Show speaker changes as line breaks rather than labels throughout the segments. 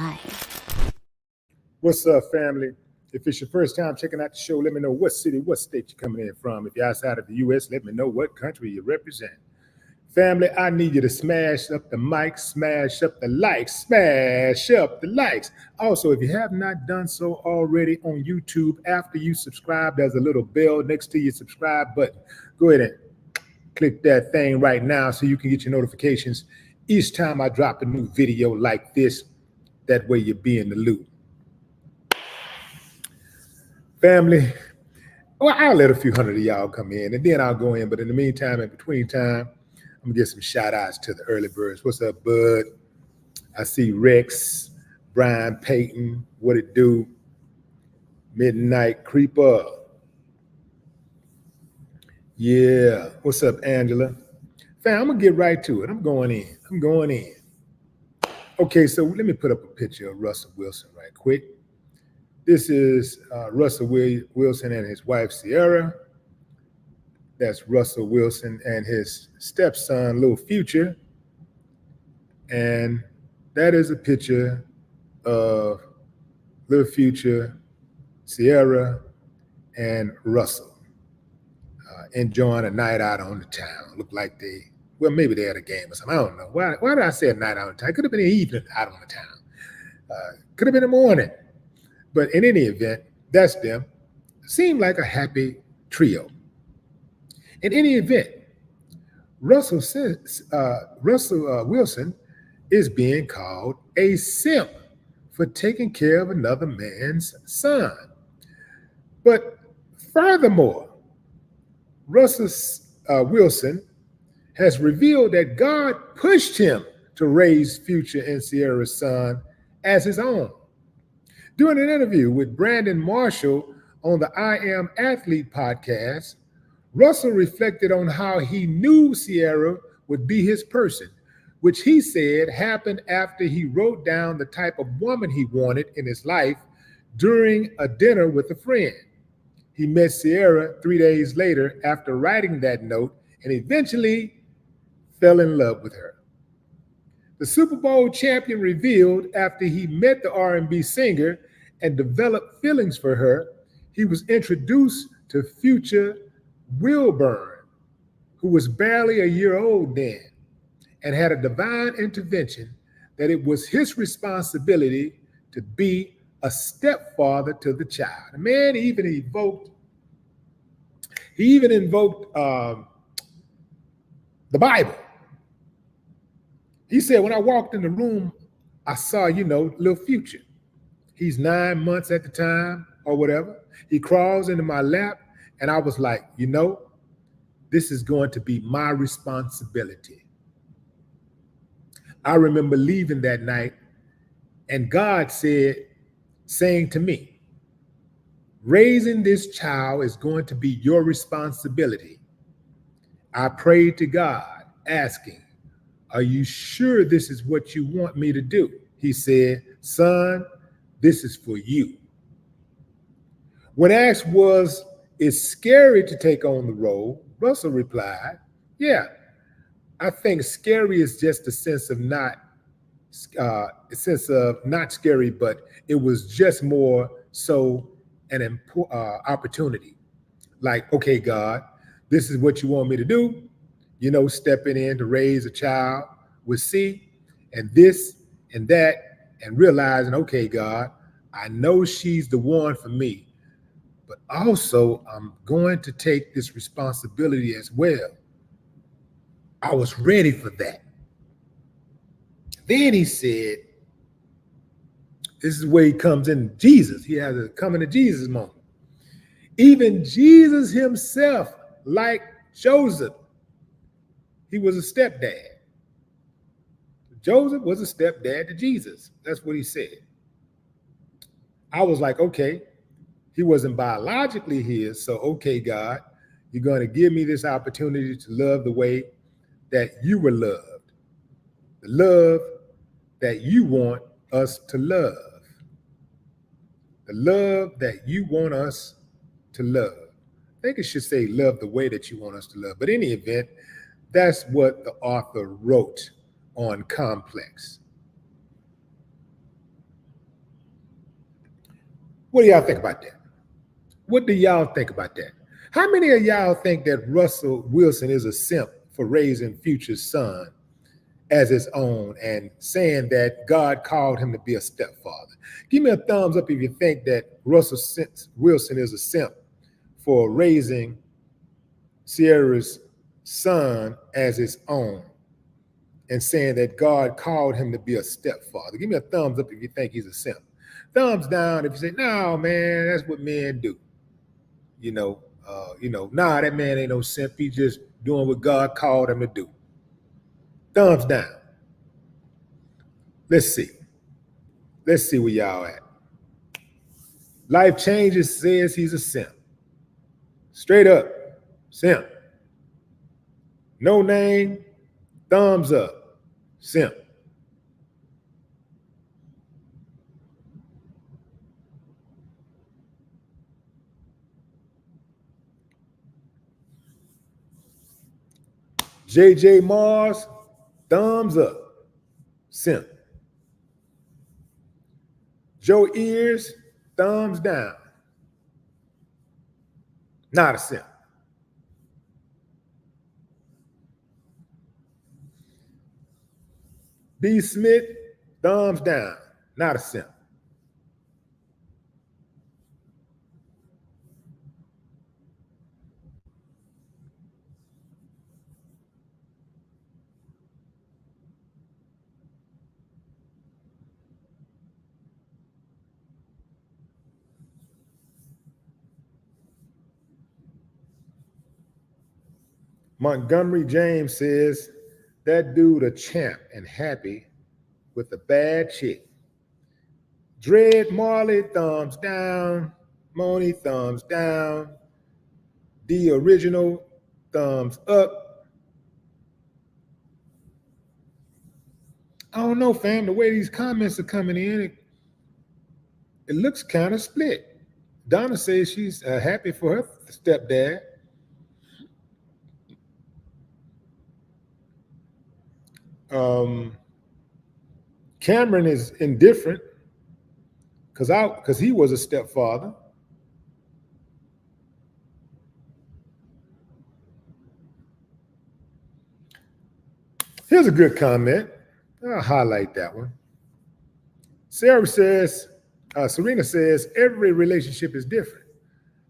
Live.
What's up, family? If it's your first time checking out the show, let me know what city, what state you're coming in from. If you're outside of the U.S., let me know what country you represent. Family, I need you to smash up the mic, smash up the likes, smash up the likes. Also, if you have not done so already on YouTube, after you subscribe, there's a little bell next to your subscribe button. Go ahead and click that thing right now so you can get your notifications each time I drop a new video like this. That way you'll be in the loop. Family, well, I'll let a few hundred of y'all come in and then I'll go in. But in the meantime, in between time, I'm gonna give some shout outs to the early birds. What's up, Bud? I see Rex, Brian Payton, what it do? Midnight Creeper. Yeah, what's up, Angela? Fam, I'm gonna get right to it. I'm going in. Okay, so let me put up a picture of Russell Wilson right quick. This is Russell Wilson and his wife, Sierra. That's Russell Wilson and his stepson, Little Future. And that is a picture of Little Future, Sierra, and Russell enjoying a night out on the town. Looked like maybe they had a game or something. I don't know. Why did I say a night out on the town? It could have been an evening out on the town. Could have been a morning. But in any event, that's them. Seemed like a happy trio. In any event, Russell Wilson is being called a simp for taking care of another man's son. But furthermore, Russell Wilson has revealed that God pushed him to raise Future and Sierra's son as his own. During an interview with Brandon Marshall on the I Am Athlete podcast, Russell reflected on how he knew Sierra would be his person, which he said happened after he wrote down the type of woman he wanted in his life during a dinner with a friend. He met Sierra 3 days later after writing that note and eventually fell in love with her. The Super Bowl champion revealed after he met the R&B singer and developed feelings for her, he was introduced to Future Wilburn, who was barely a year old then, and had a divine intervention that it was his responsibility to be a stepfather to the child. The man even invoked the Bible. He said, when I walked in the room, I saw, Little Future. He's 9 months at the time or whatever. He crawls into my lap and I was like, this is going to be my responsibility. I remember leaving that night and God saying to me, raising this child is going to be your responsibility. I prayed to God asking, are you sure this is what you want me to do? He said, son, this is for you. When asked was it scary to take on the role, Russell replied, yeah, I think scary is just a sense of not scary, but it was just more so an opportunity. Like, okay, God, this is what you want me to do. Stepping in to raise a child with C and this and that and realizing, okay, God, I know she's the one for me, but also I'm going to take this responsibility as well. I was ready for that. Then he said, this is where he comes in Jesus. He has a coming to Jesus moment. Even Jesus himself, like Joseph, he was a stepdad. Joseph was a stepdad to Jesus. That's what he said. I was like, okay, he wasn't biologically his. So, okay, God, you're going to give me this opportunity to love the way that you were loved. The love that you want us to love. The love that you want us to love. I think it should say love the way that you want us to love. But in any event, that's what the author wrote on Complex. What do y'all think about that? What do y'all think about that? How many of y'all think that Russell Wilson is a simp for raising Future's son as his own and saying that God called him to be a stepfather? Give me a thumbs up if you think that Russell Wilson is a simp for raising Sierra's son as his own and saying that God called him to be a stepfather. Give me a thumbs up if you think he's a simp. Thumbs down if you say, no, man, that's what men do. Nah, that man ain't no simp. He's just doing what God called him to do. Thumbs down. Let's see. Let's see where y'all at. Life Changes says he's a simp. Straight up, simp. No name, thumbs up, simp. JJ Mars, thumbs up, simp. Joe Ears, thumbs down. Not a simp. B. Smith, thumbs down. Not a simp. Montgomery James says, that dude a champ and happy with a bad chick. Dread Marley, thumbs down. Moni, thumbs down. The Original, thumbs up. I don't know, fam. The way these comments are coming in, it looks kind of split. Donna says she's happy for her stepdad. Cameron is indifferent because he was a stepfather. Here's a good comment. I'll highlight that one. Serena says, every relationship is different.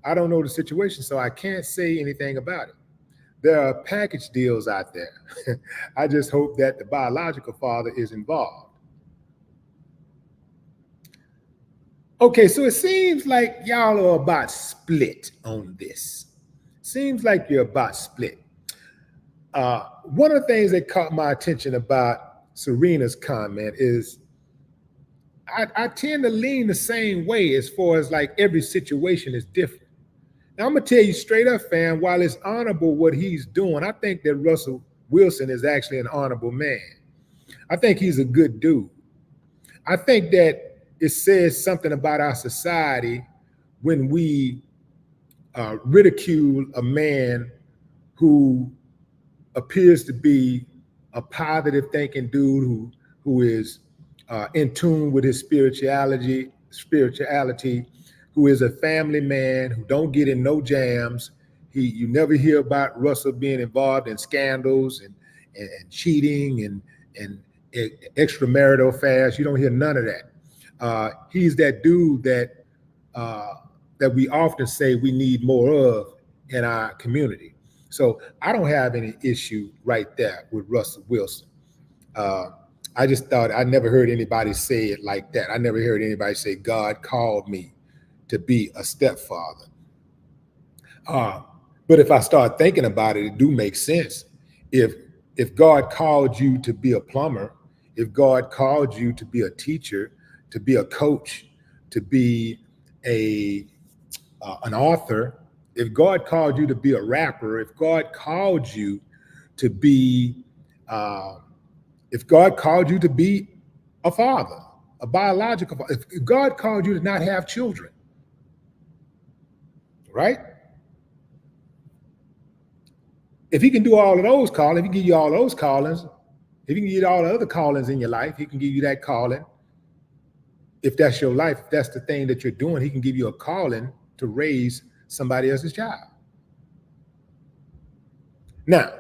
I don't know the situation, so I can't say anything about it. There are package deals out there. I just hope that the biological father is involved. Okay, so it seems like y'all are about split on this. Seems like you're about split. One of the things that caught my attention about Serena's comment is I tend to lean the same way as far as like every situation is different. Now, I'm going to tell you straight up, fam, while it's honorable what he's doing, I think that Russell Wilson is actually an honorable man. I think he's a good dude. I think that it says something about our society when we ridicule a man who appears to be a positive thinking dude who is in tune with his spirituality, who is a family man, who don't get in no jams. You never hear about Russell being involved in scandals and cheating and extramarital affairs. You don't hear none of that. He's that dude that we often say we need more of in our community. So I don't have any issue right there with Russell Wilson. I just thought I never heard anybody say it like that. I never heard anybody say God called me to be a stepfather. But if I start thinking about it, it do make sense. If God called you to be a plumber, if God called you to be a teacher, to be a coach, to be an author, if God called you to be a rapper, if God called you to be if God called you to be a father, a biological father, if God called you to not have children, right? If he can do all of those callings, if he can give you all those callings, if he can give you all the other callings in your life, he can give you that calling. If that's your life, if that's the thing that you're doing, he can give you a calling to raise somebody else's child. Now,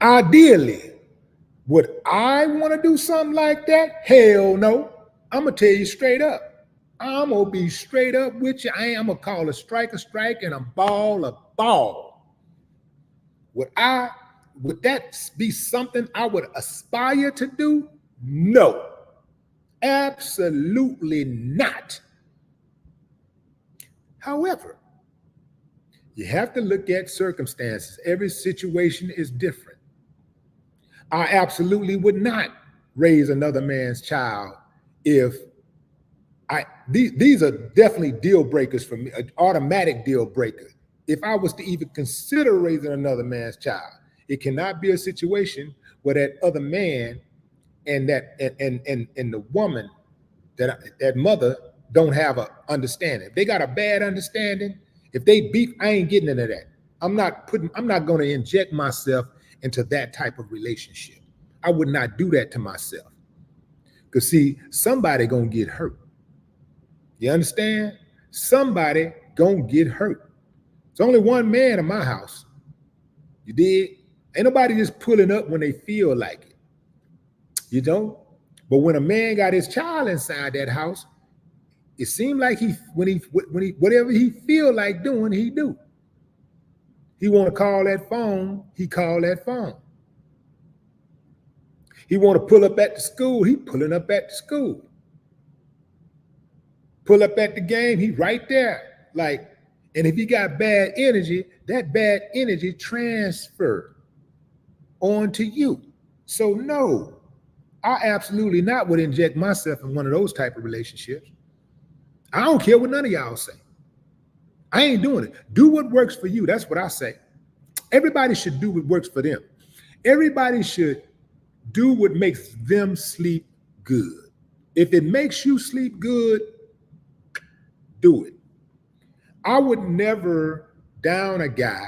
ideally, would I want to do something like that? Hell no. I'm going to tell you straight up. I'm going to be straight up with you. I'm going to call a strike and a ball a ball. Would that be something I would aspire to do? No. Absolutely not. However, you have to look at circumstances. Every situation is different. I absolutely would not raise another man's child if these are definitely deal breakers for me, an automatic deal breaker. If I was to even consider raising another man's child, it cannot be a situation where that other man and the woman, that mother, don't have a understanding. If they got a bad understanding, if they beef, I ain't getting into that. I'm not going to inject myself into that type of relationship. I would not do that to myself. Because see, somebody gonna get hurt. You understand? Somebody gonna get hurt. It's only one man in my house. You did? Ain't nobody just pulling up when they feel like it. You know? But when a man got his child inside that house, it seemed like when he whatever he feel like doing, he do. He want to call that phone, he call that phone. He want to pull up at the school, he pulling up at the school. Pull up at the game, he right there. Like, and if he got bad energy, that bad energy transfer onto you. So no, I absolutely not would inject myself in one of those type of relationships. I don't care what none of y'all say. I ain't doing it. Do what works for you. That's what I say. Everybody should do what works for them. Everybody should do what makes them sleep good. If it makes you sleep good, do it. I would never down a guy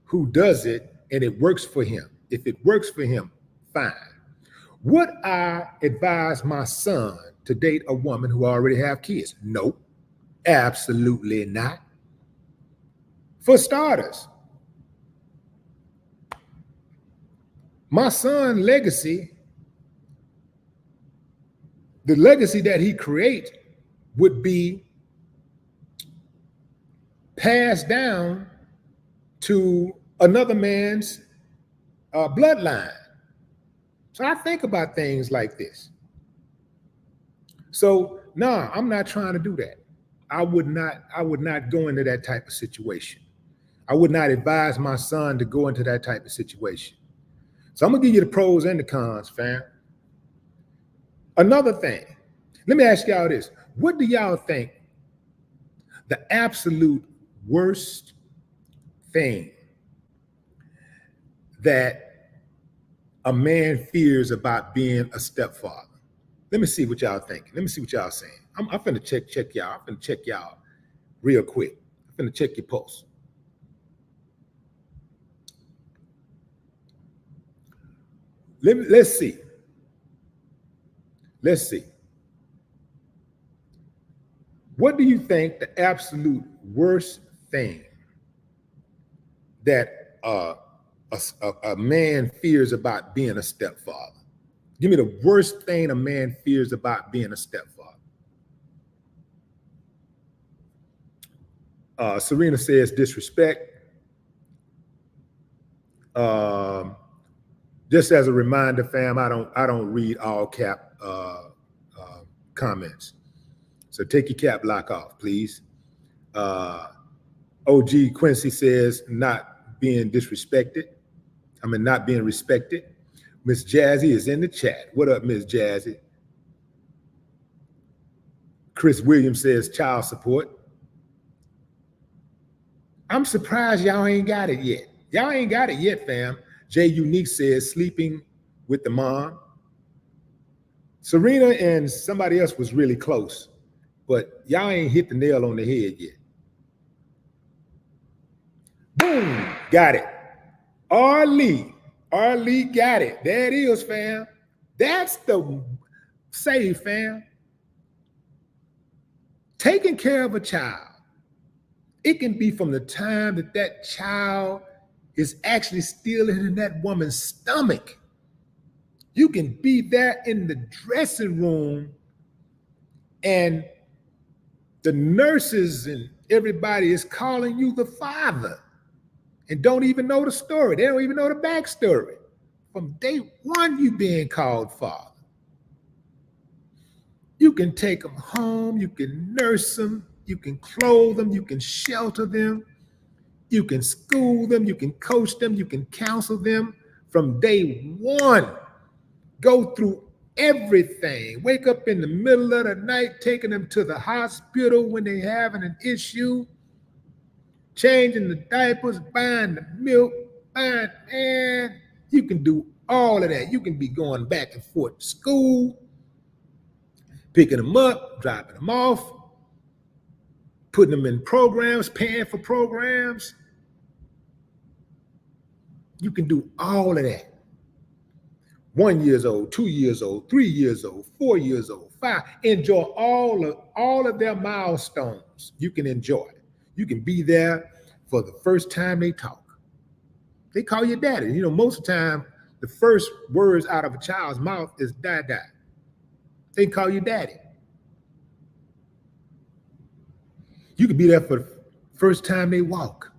who does it and it works for him. If it works for him, fine. Would I advise my son to date a woman who already have kids? Nope, absolutely not. For starters, my son's legacy, the legacy that he creates would be passed down to another man's bloodline. So I think about things like this. So no, I'm not trying to do that. I would not go into that type of situation. I would not advise my son to go into that type of situation. So I'm gonna give you the pros and the cons, fam. Another thing, let me ask y'all this. What do y'all think the absolute worst thing that a man fears about being a stepfather? Let me see what y'all thinking. Let me see what y'all saying. I'm finna check y'all. I'm finna check y'all real quick. I'm finna check your pulse. Let's see. Let's see. What do you think the absolute worst thing that a man fears about being a stepfather? Give me the worst thing a man fears about being a stepfather. Serena says disrespect. Just as a reminder, fam, I don't read all cap comments. So take your cap lock off, please. OG Quincy says not being disrespected. Not being respected. Miss Jazzy is in the chat. What up, Miss Jazzy? Chris Williams says child support. I'm surprised y'all ain't got it yet. Y'all ain't got it yet, fam. Jay Unique says sleeping with the mom. Serena and somebody else was really close, but y'all ain't hit the nail on the head yet. Boom, got it. Arlie got it. There it is, fam. That's the Say, fam, taking care of a child, it can be from the time that that child is actually still in that woman's stomach. You can be there in the dressing room and the nurses and everybody is calling you the father and don't even know the story. They don't even know the backstory. From day one, you being called father. You can take them home, you can nurse them, you can clothe them, you can shelter them, you can school them, you can coach them, you can counsel them from day one. Go through everything. Wake up in the middle of the night, taking them to the hospital when they're having an issue, changing the diapers, buying the milk, man, you can do all of that. You can be going back and forth to school, picking them up, dropping them off, putting them in programs, paying for programs. You can do all of that. 1 year old, 2 years old, 3 years old, 4 years old, 5. Enjoy all of their milestones. You can enjoy it. You can be there for the first time they talk. They call you daddy. You know, most of the time, the first words out of a child's mouth is dad. They call you daddy. You can be there for the first time they walk.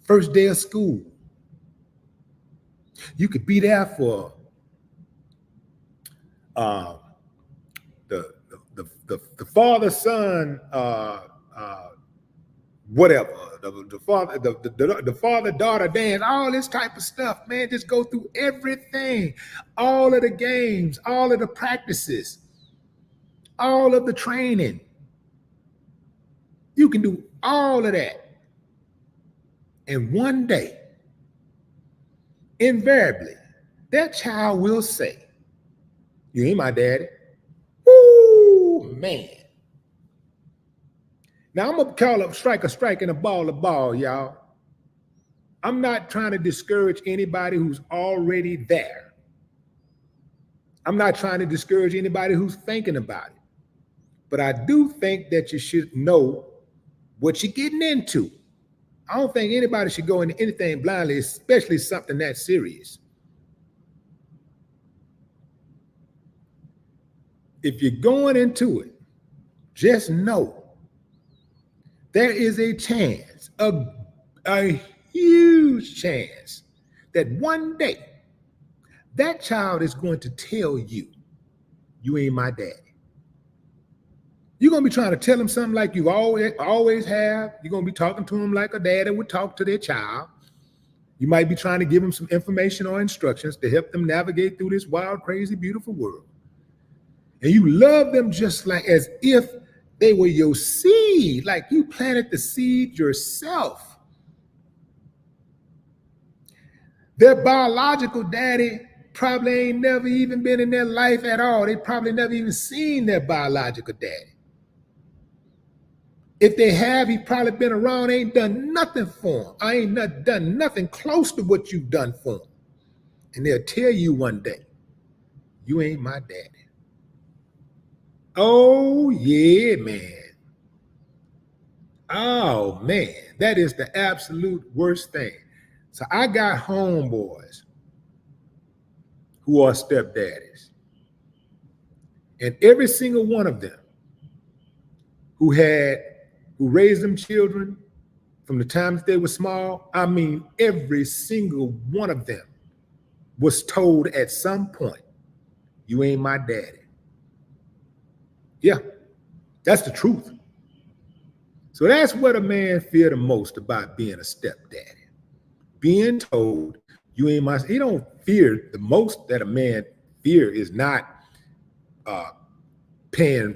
First day of school. You could be there for the father son whatever, the father daughter dance, all this type of stuff, man. Just go through everything, all of the games, all of the practices, all of the training. You can do all of that, and one day, invariably, that child will say, "You ain't my daddy." Woo, man. Now, I'm going to call up strike a strike and a ball, y'all. I'm not trying to discourage anybody who's already there. I'm not trying to discourage anybody who's thinking about it. But I do think that you should know what you're getting into. I don't think anybody should go into anything blindly, especially something that serious. If you're going into it, just know there is a chance, a huge chance, that one day that child is going to tell you, "You ain't my daddy." You're going to be trying to tell him something like you always have. You're going to be talking to him like a daddy would talk to their child. You might be trying to give them some information or instructions to help them navigate through this wild, crazy, beautiful world. And you love them just like as if they were your seed, like you planted the seed yourself. Their biological daddy probably ain't never even been in their life at all. They probably never even seen their biological daddy. If they have, he probably been around, ain't done nothing for them. I ain't not done nothing close to what you've done for them. And they'll tell you one day, "You ain't my daddy." Oh, yeah, man. Oh, man. That is the absolute worst thing. So I got homeboys who are stepdaddies. And every single one of them who raised them children from the time that they were small, I mean, every single one of them was told at some point, "You ain't my daddy." Yeah, that's the truth. So that's what a man fear the most about being a stepdaddy. Being told, "You ain't my," he don't fear the most that a man fear is not paying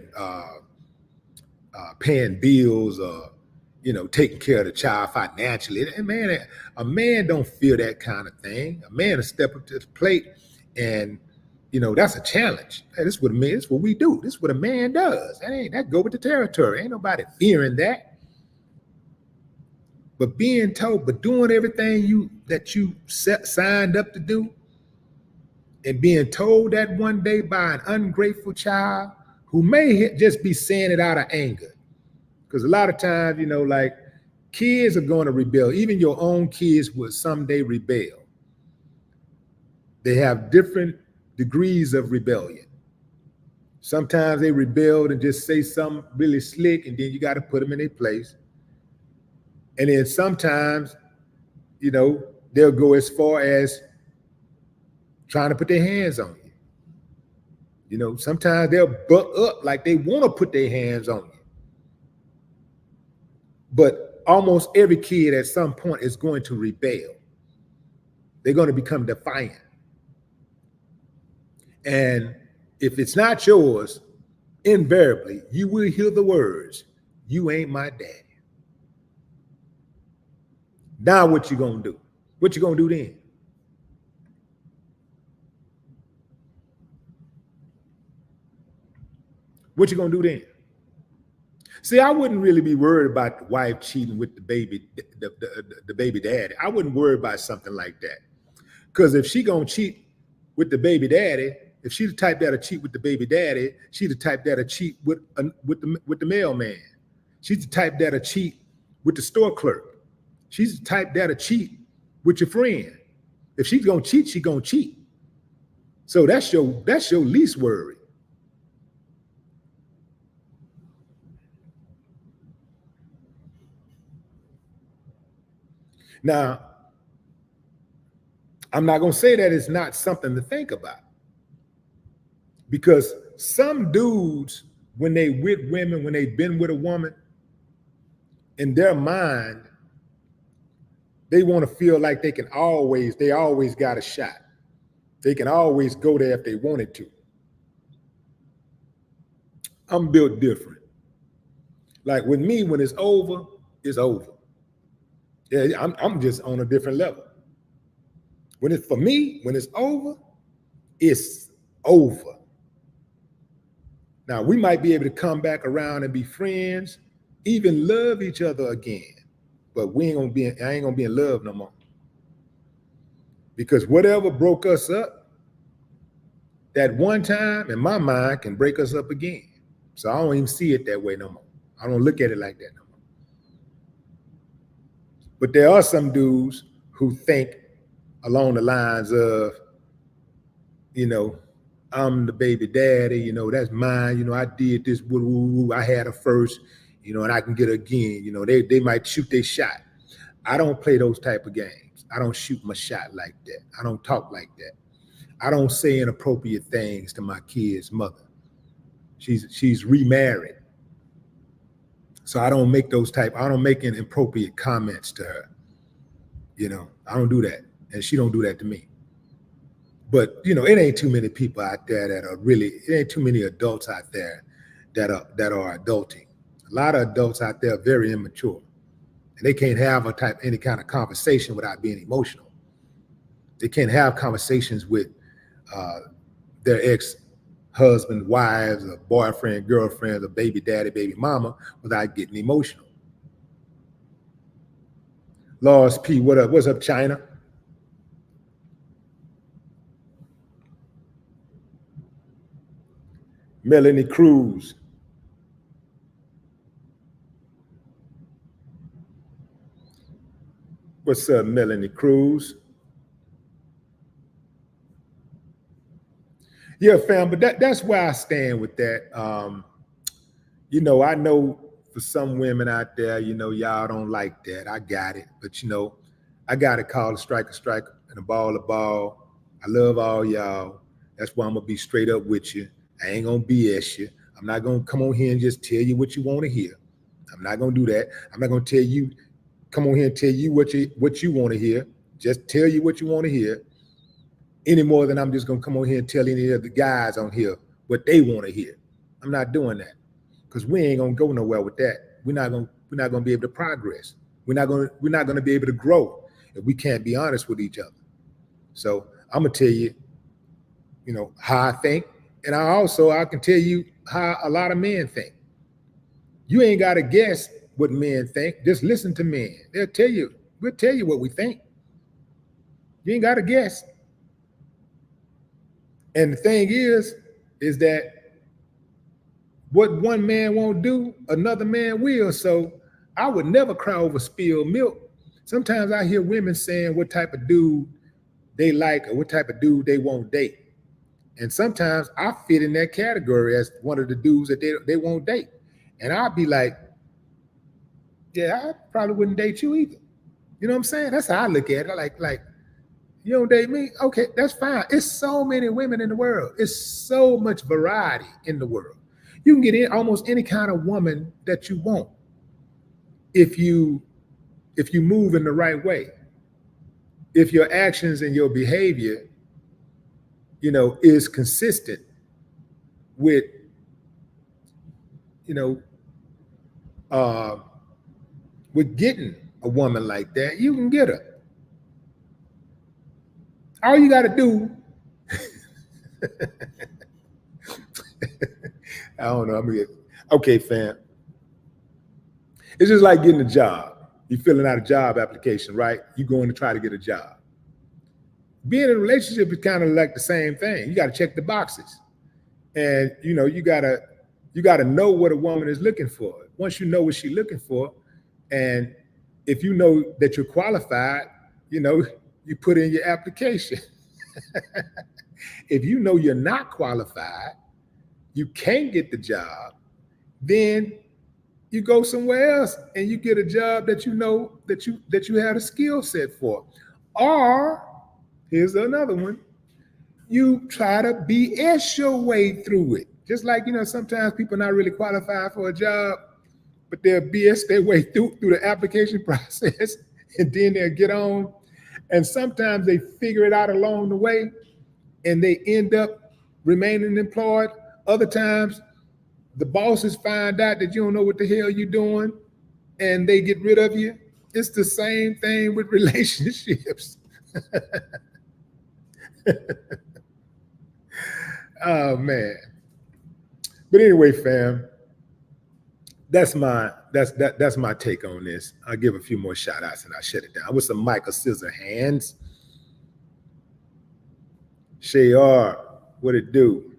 bills or, taking care of the child financially. And a man don't fear that kind of thing. A man will step up to the plate, and that's a challenge. Hey, this is what we do. This is what a man does. That go with the territory. Ain't nobody fearing that. But being told, but doing everything that you signed up to do, and being told that one day by an ungrateful child who may just be saying it out of anger. Because a lot of times, like kids are going to rebel. Even your own kids will someday rebel. They have different degrees of rebellion. Sometimes they rebelled and just say something really slick, and then you got to put them in their place. And then sometimes, they'll go as far as trying to put their hands on you. Sometimes they'll butt up like they want to put their hands on you. But almost every kid at some point is going to rebel. They're going to become defiant. And if it's not yours, invariably, you will hear the words, "You ain't my daddy." Now what you going to do? What you going to do then? What you going to do then? See, I wouldn't really be worried about the wife cheating with the baby daddy. I wouldn't worry about something like that. Because if she going to cheat with the baby daddy, if she's the type that'll cheat with the baby daddy, she's the type that'll cheat with the mailman. She's the type that'll cheat with the store clerk. She's the type that'll cheat with your friend. If she's gonna cheat, she's gonna cheat. So that's your least worry. Now, I'm not gonna say that it's not something to think about. Because some dudes, when they with women, when they've been with a woman, in their mind, they want to feel like they always got a shot. They can always go there if they wanted to. I'm built different. Like with me, when it's over, it's over. Yeah, I'm just on a different level. When it's over, it's over. Now we might be able to come back around and be friends, even love each other again, but I ain't gonna be in love no more. Because whatever broke us up that one time, in my mind, can break us up again. So I don't even see it that way no more. I don't look at it like that no more. But there are some dudes who think along the lines of, I'm the baby daddy, that's mine, I did this, I had her first, and I can get her again. They might shoot their shot. I don't play those type of games. I don't shoot my shot like that. I don't talk like that. I don't say inappropriate things to my kid's mother. She's remarried. So I don't make inappropriate comments to her. I don't do that. And she don't do that to me. But, it ain't too many people out there it ain't too many adults out there that are adulting. A lot of adults out there are very immature. And they can't have any kind of conversation without being emotional. They can't have conversations with their ex-husband, wives, or boyfriend, girlfriends, or baby daddy, baby mama without getting emotional. Laws P, what up? What's up, China? Melanie Cruz. What's up, Melanie Cruz? Yeah, fam, but that's where I stand with that. I know for some women out there, y'all don't like that. I got it. But, I got to call a strike, and a ball. I love all y'all. That's why I'm going to be straight up with you. I ain't going to BS you. I'm not going to come on here and just tell you what you want to hear. I'm not going to do that. I'm not going to come on here and tell you what you want to hear. Just tell you what you want to hear. Any more than I'm just going to come on here and tell any of the guys on here what they want to hear. I'm not doing that. Because we ain't gonna go nowhere with that. We're not gonna be able to progress. We're not gonna be able to grow if we can't be honest with each other. So I'm gonna tell you, how I think, and I can tell you how a lot of men think. You ain't gotta guess what men think. Just listen to men. We'll tell you what we think. You ain't gotta guess. And the thing is that what one man won't do, another man will. So I would never cry over spilled milk. Sometimes I hear women saying what type of dude they like or what type of dude they won't date. And sometimes I fit in that category as one of the dudes that they won't date. And I'll be like, yeah, I probably wouldn't date you either. You know what I'm saying? That's how I look at it. Like, you don't date me? Okay, that's fine. It's so many women in the world. It's so much variety in the world. You can get in almost any kind of woman that you want if you move in the right way. If your actions and your behavior, is consistent with, you know, uh, with getting a woman like that, you can get her. All you got to do, I don't know. Okay, fam. It's just like getting a job. You're filling out a job application, right? You're going to try to get a job. Being in a relationship is kind of like the same thing. You got to check the boxes, and you gotta know what a woman is looking for. Once you know what she's looking for, and if you know that you're qualified, you put in your application. If you know you're not qualified, you can't get the job, then you go somewhere else and you get a job that you know that you had a skill set for. Or here's another one. You try to BS your way through it. Just like, sometimes people are not really qualified for a job, but they'll BS their way through the application process, and then they'll get on. And sometimes they figure it out along the way and they end up remaining employed. Other times the bosses find out that you don't know what the hell you're doing and they get rid of you. It's the same thing with relationships. Oh man. But anyway, fam, that's my take on this. I'll give a few more shout outs and I'll shut it down with some Michael Scissor hands. Shayar, what it do?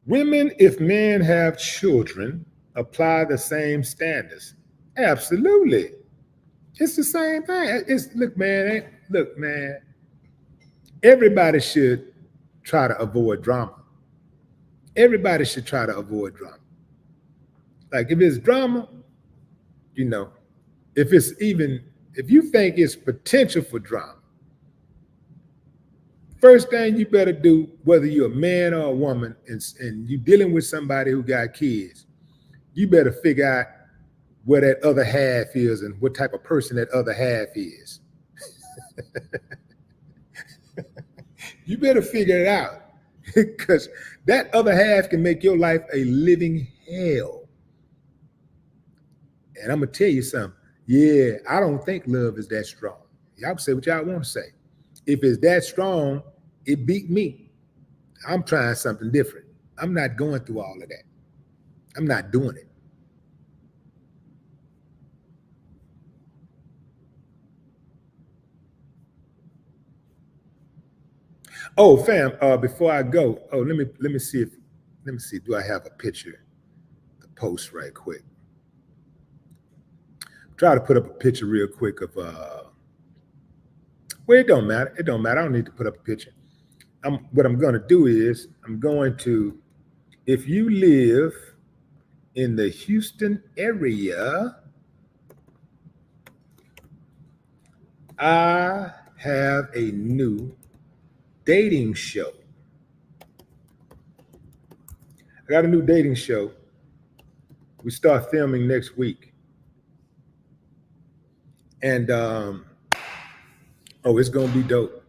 Women, if men have children, apply the same standards. Absolutely. It's the same thing. Look, man. Everybody should try to avoid drama. Everybody should try to avoid drama. Like if it's drama, if you think it's potential for drama, first thing you better do, whether you're a man or a woman, and you're dealing with somebody who got kids, you better figure out where that other half is and what type of person that other half is. You better figure it out, because that other half can make your life a living hell. And I'm going to tell you something. Yeah, I don't think love is that strong. Y'all say what y'all want to say. If it's that strong, it beat me. I'm trying something different. I'm not going through all of that. I'm not doing it. Oh, fam, before I go, let me see. Do I have a picture to post right quick? Try to put up a picture real quick of well, it don't matter. It don't matter. I don't need to put up a picture. What I'm going to do is I'm going to, if you live in the Houston area, I have a new dating show. I got a new dating show. We start filming next week. And it's gonna be dope.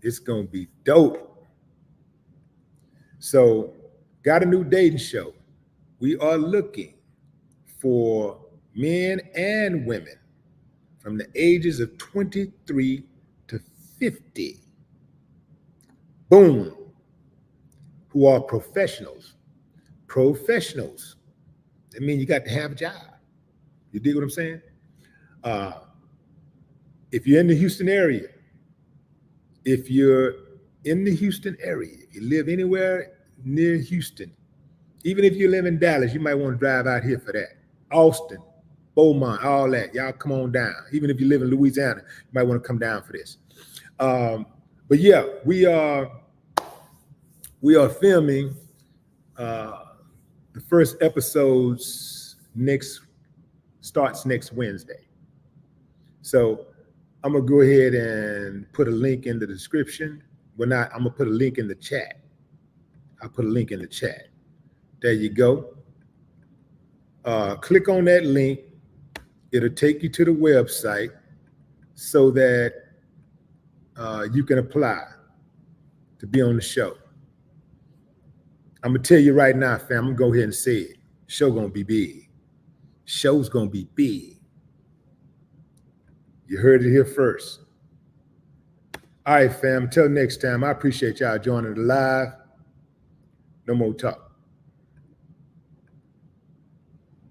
It's gonna be dope. So, got a new dating show. We are looking for men and women from the ages of 23 to 50. Boom. Who are professionals. That means you got to have a job. You dig what I'm saying? If you're in the Houston area, you live anywhere near Houston, even if you live in Dallas, you might want to drive out here for that. Austin, Beaumont, all that. Y'all come on down. Even if you live in Louisiana, you might want to come down for this. But yeah, we are filming the first episodes starts next Wednesday. So I'm gonna go ahead and put a link in the description. I'm gonna put a link in the chat. I'll put a link in the chat. There you go. Click on that link. It'll take you to the website so that you can apply to be on the show. I'm gonna tell you right now, fam, I'm gonna go ahead and say it. Show gonna be big. Show's gonna be big. You heard it here first. All right, fam, until next time, I appreciate y'all joining the live. No more talk.